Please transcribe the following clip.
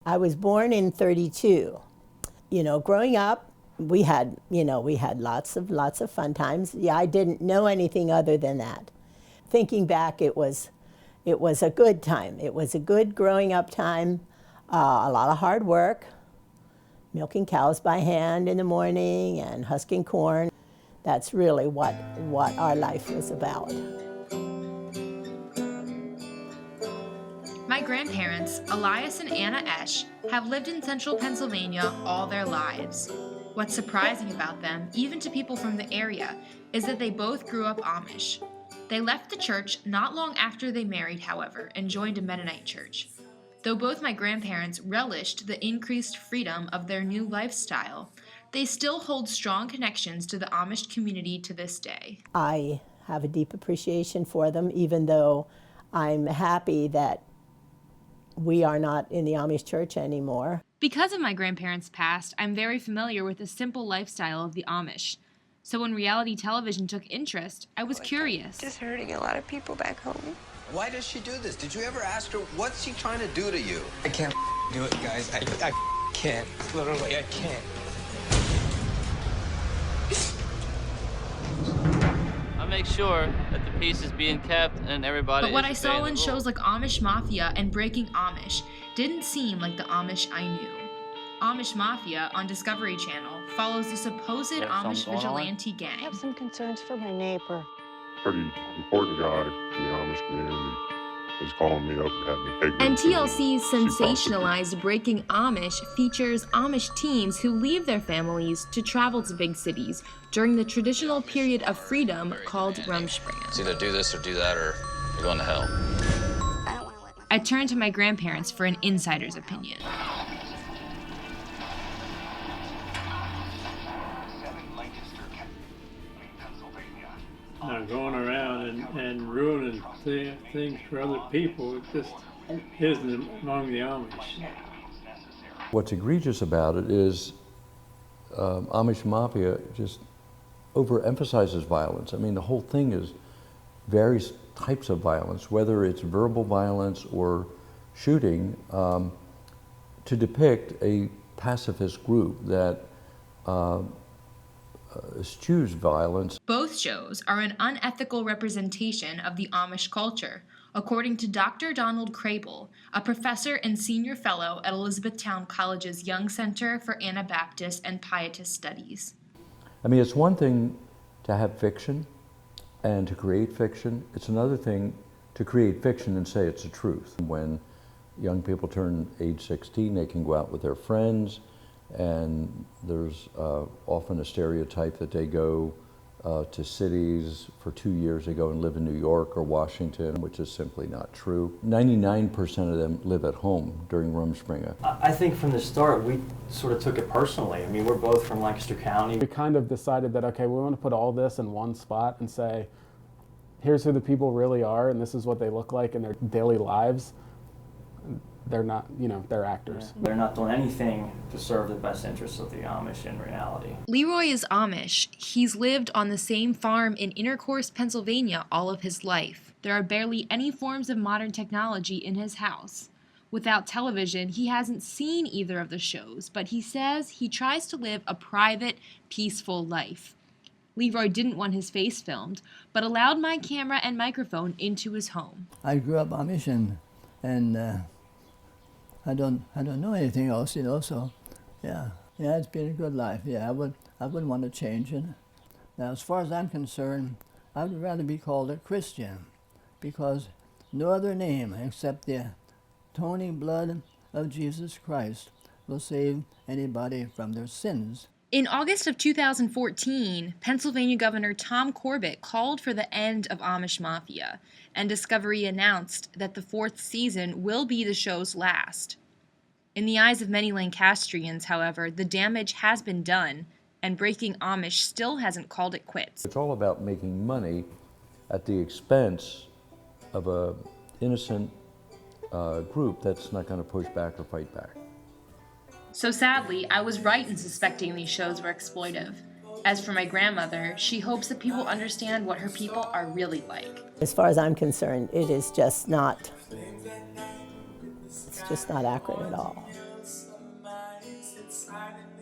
I was born in 32. Growing up, we had lots of fun times. Yeah, I didn't know anything other than that. Thinking back, it was a good time. It was a good growing up time. A lot of hard work, milking cows by hand in the morning and husking corn. That's really what our life was about. My grandparents, Elias and Anna Esch, have lived in central Pennsylvania all their lives. What's surprising about them, even to people from the area, is that they both grew up Amish. They left the church not long after they married, however, and joined a Mennonite church. Though both my grandparents relished the increased freedom of their new lifestyle, they still hold strong connections to the Amish community to this day. I have a deep appreciation for them, even though I'm happy that we are not in the Amish church anymore. Because of my grandparents' past, I'm very familiar with the simple lifestyle of the Amish. So when reality television took interest, I was curious. Just hurting a lot of people back home. Why does she do this? Did you ever ask her, what's she trying to do to you? I can't do it, guys. I can't. Literally, I can't. I make sure that the peace is being kept and everybody But what I is saw obeying in the shows rules. like Amish Mafia and Breaking Amish didn't seem like the Amish I knew. Amish Mafia on Discovery Channel follows the supposed Amish vigilante I gang. have some concerns for my neighbor. Pretty important guy in the Amish community is calling me up and having me take And him to TLC's see sensationalized Breaking Amish features Amish teens who leave their families to travel to big cities during the traditional period of freedom called Rumspringa. It's either do this or do that, or you're going to hell. I turned to my grandparents for an insider's opinion. Going around and ruining things for other people, it just isn't among the Amish. What's egregious about it is Amish Mafia just overemphasizes violence. I mean, the whole thing is various types of violence, whether it's verbal violence or shooting, to depict a pacifist group that eschews violence. Both shows are an unethical representation of the Amish culture, according to Dr. Donald Crable, a professor and senior fellow at Elizabethtown College's Young Center for Anabaptist and Pietist Studies. I mean, it's one thing to have fiction and to create fiction. It's another thing to create fiction and say it's the truth. When young people turn age 16, they can go out with their friends, and there's often a stereotype that they go to cities for 2 years. They go and live in New York or Washington, which is simply not true. 99% of them live at home during Rumspringa. I think from the start, we sort of took it personally. I mean, we're both from Lancaster County. We kind of decided that, okay, we want to put all this in one spot and say, here's who the people really are, and this is what they look like in their daily lives. They're not, they're actors. They're not doing anything to serve the best interests of the Amish in reality. Leroy is Amish. He's lived on the same farm in Intercourse, Pennsylvania all of his life. There are barely any forms of modern technology in his house. Without television, he hasn't seen either of the shows, but he says he tries to live a private, peaceful life. Leroy didn't want his face filmed, but allowed my camera and microphone into his home. I grew up Amish and I don't know anything else, so yeah, it's been a good life. Yeah, I wouldn't want to change it. Now, as far as I'm concerned, I would rather be called a Christian, because no other name except the atoning blood of Jesus Christ will save anybody from their sins. In August of 2014, Pennsylvania Governor Tom Corbett called for the end of Amish Mafia, and Discovery announced that the 4th season will be the show's last. In the eyes of many Lancastrians, however, the damage has been done, and Breaking Amish still hasn't called it quits. It's all about making money at the expense of an innocent group that's not going to push back or fight back. So sadly, I was right in suspecting these shows were exploitive. As for my grandmother, she hopes that people understand what her people are really like. As far as I'm concerned, it's just not accurate at all. silent